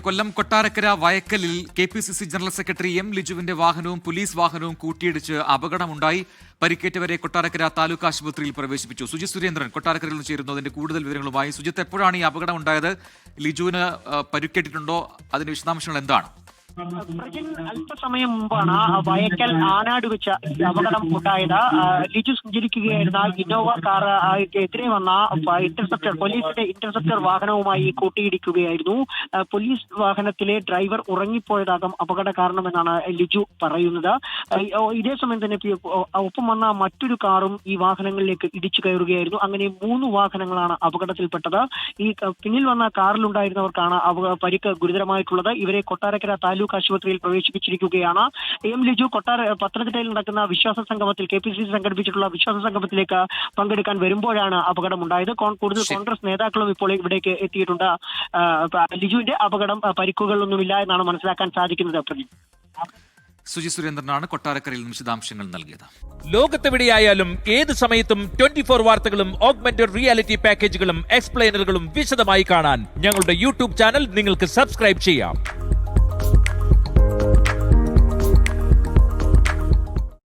കൊല്ലം കൊട്ടാരക്കര വയക്കലിൽ KPCC general secretary M ലിജുവിന്റെ വാഹനവും പോലീസ് വാഹനവും കൂട്ടിയിടിച്ച് അപകടമുണ്ടായി. പരിക്കേറ്റവരെ കൊട്ടാരക്കര താലൂക്ക് ആശുപത്രിയിൽ പ്രവേശിപ്പിച്ചു. സുജിത് സുരേന്ദ്രൻ കൊട്ടാരക്കരയിൽ നിന്ന് ചേരുന്നു അതിന്റെ കൂടുതൽ വിവരങ്ങളുമായി. സുജിത്ത്, എപ്പോഴാണ് ഈ അപകടം ഉണ്ടായത്? ലിജുവിന് പരിക്കേറ്റിട്ടുണ്ടോ? അതിന്റെ വിശദാംശങ്ങൾ എന്താണ്? അല്പസമയം മുമ്പാണ് വയക്കൽ ആനാട് വെച്ച അപകടം ഉണ്ടായത്. ലിജു സഞ്ചരിക്കുകയായിരുന്ന ഇന്നോവ കാർ എതിരെ വന്ന പോലീസിന്റെ ഇന്റർസെപ്റ്റർ വാഹനവുമായി കൂട്ടിയിടിക്കുകയായിരുന്നു. പോലീസ് വാഹനത്തിലെ ഡ്രൈവർ ഉറങ്ങിപ്പോയതാകും അപകട കാരണമെന്നാണ് ലിജു പറയുന്നത്. ഇതേ സമയം തന്നെ ഒപ്പം വന്ന മറ്റൊരു കാറും ഈ വാഹനങ്ങളിലേക്ക് ഇടിച്ചു കയറുകയായിരുന്നു. അങ്ങനെ 3 വാഹനങ്ങളാണ് അപകടത്തിൽപ്പെട്ടത്. ഈ പിന്നിൽ വന്ന കാറിലുണ്ടായിരുന്നവർക്കാണ് പരിക്ക് ഗുരുതരമായിട്ടുള്ളത്. ഇവരെ കൊട്ടാരക്കര താലൂക്ക് ആശുപത്രിയിൽ പ്രവേശിപ്പിച്ചിരിക്കുകയാണ്. എം ലിജു പത്തനംതിട്ടയിൽ നടക്കുന്ന വിശ്വാസ സംഗമത്തിൽ KPCC സംഘടിപ്പിച്ചിട്ടുള്ള വിശ്വാസ സംഗമത്തിലേക്ക് പങ്കെടുക്കാൻ വരുമ്പോഴാണ് അപകടമുണ്ടായത്. കൂടുതൽ കോൺഗ്രസ് നേതാക്കളും ഇപ്പോൾ ഇവിടേക്ക് എത്തിയിട്ടുണ്ട്. ലിജുവിന്റെ അപകടം പരിക്കുകളൊന്നുമില്ല എന്നാണ് മനസ്സിലാക്കാൻ സാധിക്കുന്നത്. സുജിത് സുരേന്ദ്രനാണ് കൊട്ടാരക്കരയിൽ നിന്ന് വിശദാംശങ്ങൾ നൽകിയത്. ലോകത്തെവിടെയായാലും ഏത് സമയത്തും 24 വാർത്തകളും ഓഗ്മെന്റഡ് റിയാലിറ്റി പാക്കേജുകളും എക്സ്പ്ലെയിനറുകളും വിശദമായി കാണാൻ ഞങ്ങളുടെ YouTube ചാനൽ നിങ്ങൾക്ക് സബ്സ്ക്രൈബ് ചെയ്യാം.